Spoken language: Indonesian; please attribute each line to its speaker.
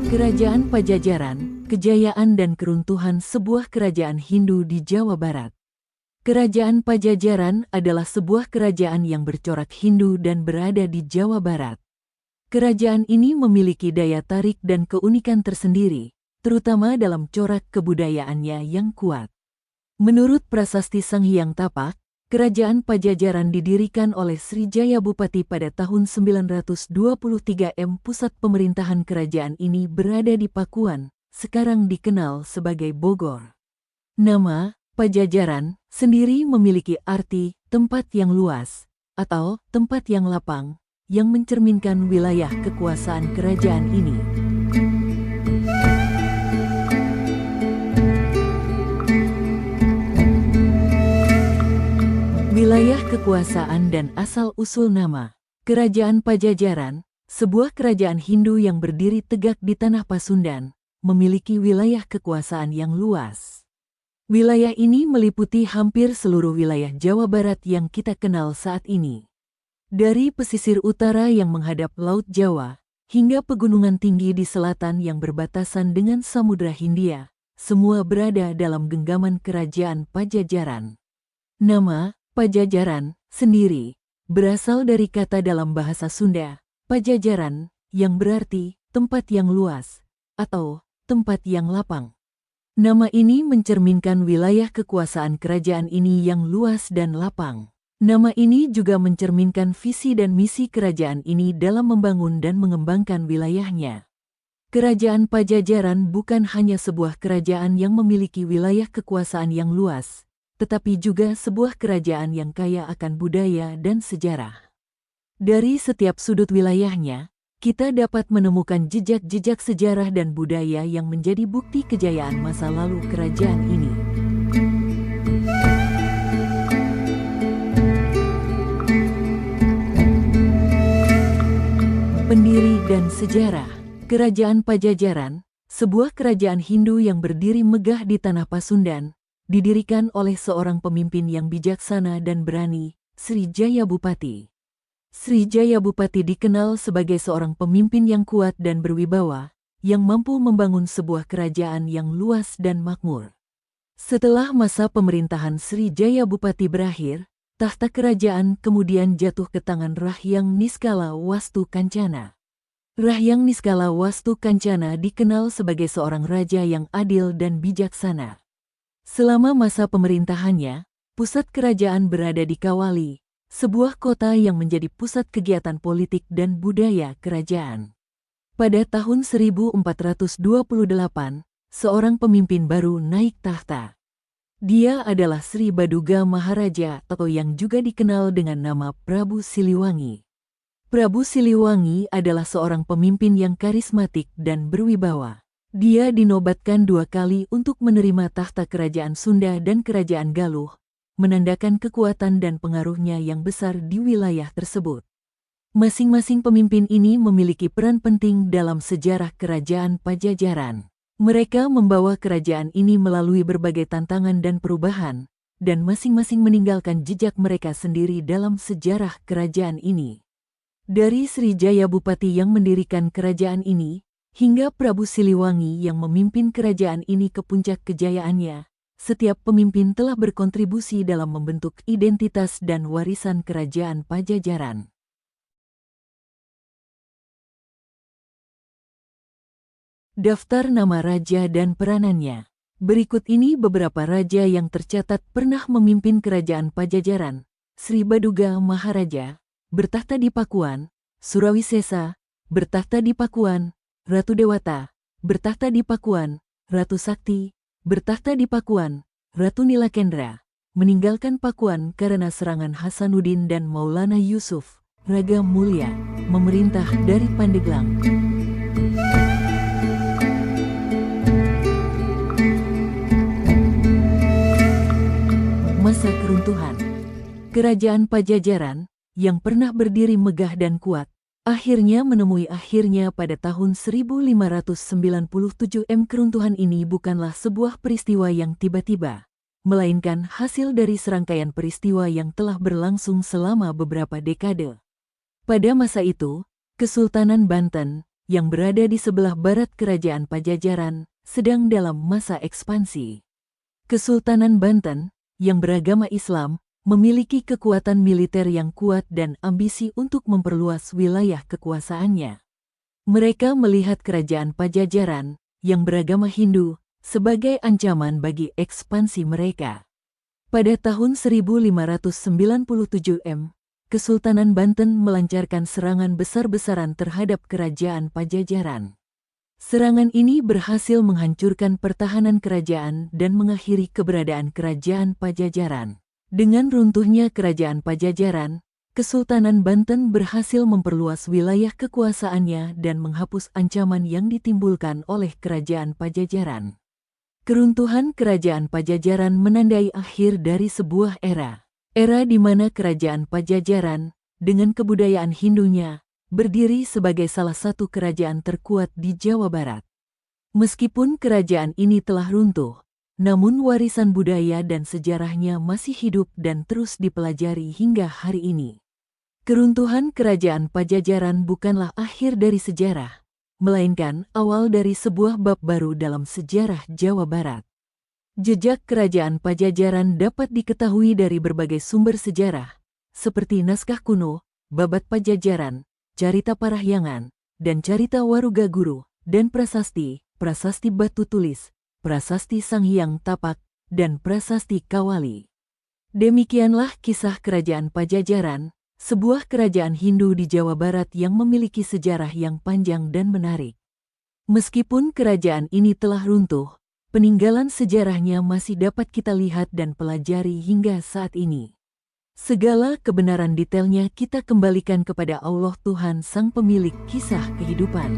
Speaker 1: Kerajaan Pajajaran, kejayaan dan keruntuhan sebuah kerajaan Hindu di Jawa Barat. Kerajaan Pajajaran adalah sebuah kerajaan yang bercorak Hindu dan berada di Jawa Barat. Kerajaan ini memiliki daya tarik dan keunikan tersendiri, terutama dalam corak kebudayaannya yang kuat. Menurut Prasasti Sang Hyang Tapak, Kerajaan Pajajaran didirikan oleh Srijaya Bupati pada tahun 923 Pusat pemerintahan kerajaan ini berada di Pakuan, sekarang dikenal sebagai Bogor. Nama Pajajaran sendiri memiliki arti tempat yang luas atau tempat yang lapang, yang mencerminkan wilayah kekuasaan kerajaan ini. Wilayah kekuasaan dan asal-usul nama Kerajaan Pajajaran, sebuah kerajaan Hindu yang berdiri tegak di tanah Pasundan, memiliki wilayah kekuasaan yang luas. Wilayah ini meliputi hampir seluruh wilayah Jawa Barat yang kita kenal saat ini. Dari pesisir utara yang menghadap Laut Jawa, hingga pegunungan tinggi di selatan yang berbatasan dengan Samudra Hindia, semua berada dalam genggaman Kerajaan Pajajaran. Nama Pajajaran sendiri berasal dari kata dalam bahasa Sunda, Pajajaran, yang berarti tempat yang luas atau tempat yang lapang. Nama ini mencerminkan wilayah kekuasaan kerajaan ini yang luas dan lapang. Nama ini juga mencerminkan visi dan misi kerajaan ini dalam membangun dan mengembangkan wilayahnya. Kerajaan Pajajaran bukan hanya sebuah kerajaan yang memiliki wilayah kekuasaan yang luas, tetapi juga sebuah kerajaan yang kaya akan budaya dan sejarah. Dari setiap sudut wilayahnya, kita dapat menemukan jejak-jejak sejarah dan budaya yang menjadi bukti kejayaan masa lalu kerajaan ini. Pendiri dan sejarah Kerajaan Pajajaran, sebuah kerajaan Hindu yang berdiri megah di tanah Pasundan, didirikan oleh seorang pemimpin yang bijaksana dan berani, Srijaya Bupati. Srijaya Bupati dikenal sebagai seorang pemimpin yang kuat dan berwibawa, yang mampu membangun sebuah kerajaan yang luas dan makmur. Setelah masa pemerintahan Srijaya Bupati berakhir, tahta kerajaan kemudian jatuh ke tangan Rahyang Niskala Wastu Kancana. Rahyang Niskala Wastu Kancana dikenal sebagai seorang raja yang adil dan bijaksana. Selama masa pemerintahannya, pusat kerajaan berada di Kawali, sebuah kota yang menjadi pusat kegiatan politik dan budaya kerajaan. Pada tahun 1428, seorang pemimpin baru naik tahta. Dia adalah Sri Baduga Maharaja atau yang juga dikenal dengan nama Prabu Siliwangi. Prabu Siliwangi adalah seorang pemimpin yang karismatik dan berwibawa. Dia dinobatkan 2 kali untuk menerima tahta kerajaan Sunda dan kerajaan Galuh, menandakan kekuatan dan pengaruhnya yang besar di wilayah tersebut. Masing-masing pemimpin ini memiliki peran penting dalam sejarah kerajaan Pajajaran. Mereka membawa kerajaan ini melalui berbagai tantangan dan perubahan, dan masing-masing meninggalkan jejak mereka sendiri dalam sejarah kerajaan ini. Dari Srijaya Bupati yang mendirikan kerajaan ini, hingga Prabu Siliwangi yang memimpin kerajaan ini ke puncak kejayaannya, setiap pemimpin telah berkontribusi dalam membentuk identitas dan warisan kerajaan Pajajaran. Daftar nama raja dan peranannya. Berikut ini beberapa raja yang tercatat pernah memimpin kerajaan Pajajaran. Sri Baduga Maharaja, bertahta di Pakuan. Surawisesa, bertahta di Pakuan. Ratu Dewata, bertahta di Pakuan. Ratu Sakti, bertahta di Pakuan. Ratu Nilakendra, meninggalkan Pakuan karena serangan Hasanuddin dan Maulana Yusuf. Raga Mulia, memerintah dari Pandeglang. Masa keruntuhan. Kerajaan Pajajaran, yang pernah berdiri megah dan kuat, akhirnya menemui akhirnya pada tahun 1597. Keruntuhan ini bukanlah sebuah peristiwa yang tiba-tiba, melainkan hasil dari serangkaian peristiwa yang telah berlangsung selama beberapa dekade. Pada masa itu, Kesultanan Banten, yang berada di sebelah barat Kerajaan Pajajaran, sedang dalam masa ekspansi. Kesultanan Banten, yang beragama Islam, memiliki kekuatan militer yang kuat dan ambisi untuk memperluas wilayah kekuasaannya. Mereka melihat Kerajaan Pajajaran, yang beragama Hindu, sebagai ancaman bagi ekspansi mereka. Pada tahun 1597, Kesultanan Banten melancarkan serangan besar-besaran terhadap Kerajaan Pajajaran. Serangan ini berhasil menghancurkan pertahanan kerajaan dan mengakhiri keberadaan Kerajaan Pajajaran. Dengan runtuhnya Kerajaan Pajajaran, Kesultanan Banten berhasil memperluas wilayah kekuasaannya dan menghapus ancaman yang ditimbulkan oleh Kerajaan Pajajaran. Keruntuhan Kerajaan Pajajaran menandai akhir dari sebuah era. Era di mana Kerajaan Pajajaran, dengan kebudayaan Hindunya, berdiri sebagai salah satu kerajaan terkuat di Jawa Barat. Meskipun kerajaan ini telah runtuh, namun warisan budaya dan sejarahnya masih hidup dan terus dipelajari hingga hari ini. Keruntuhan Kerajaan Pajajaran bukanlah akhir dari sejarah, melainkan awal dari sebuah bab baru dalam sejarah Jawa Barat. Jejak Kerajaan Pajajaran dapat diketahui dari berbagai sumber sejarah, seperti naskah kuno, Babat Pajajaran, Carita Parahyangan, dan Carita Waruga Guru, dan prasasti, prasasti batu tulis, prasasti Sanghyang Tapak, dan prasasti Kawali. Demikianlah kisah Kerajaan Pajajaran, sebuah kerajaan Hindu di Jawa Barat yang memiliki sejarah yang panjang dan menarik. Meskipun kerajaan ini telah runtuh, peninggalan sejarahnya masih dapat kita lihat dan pelajari hingga saat ini. Segala kebenaran detailnya kita kembalikan kepada Allah Tuhan Sang Pemilik kisah kehidupan.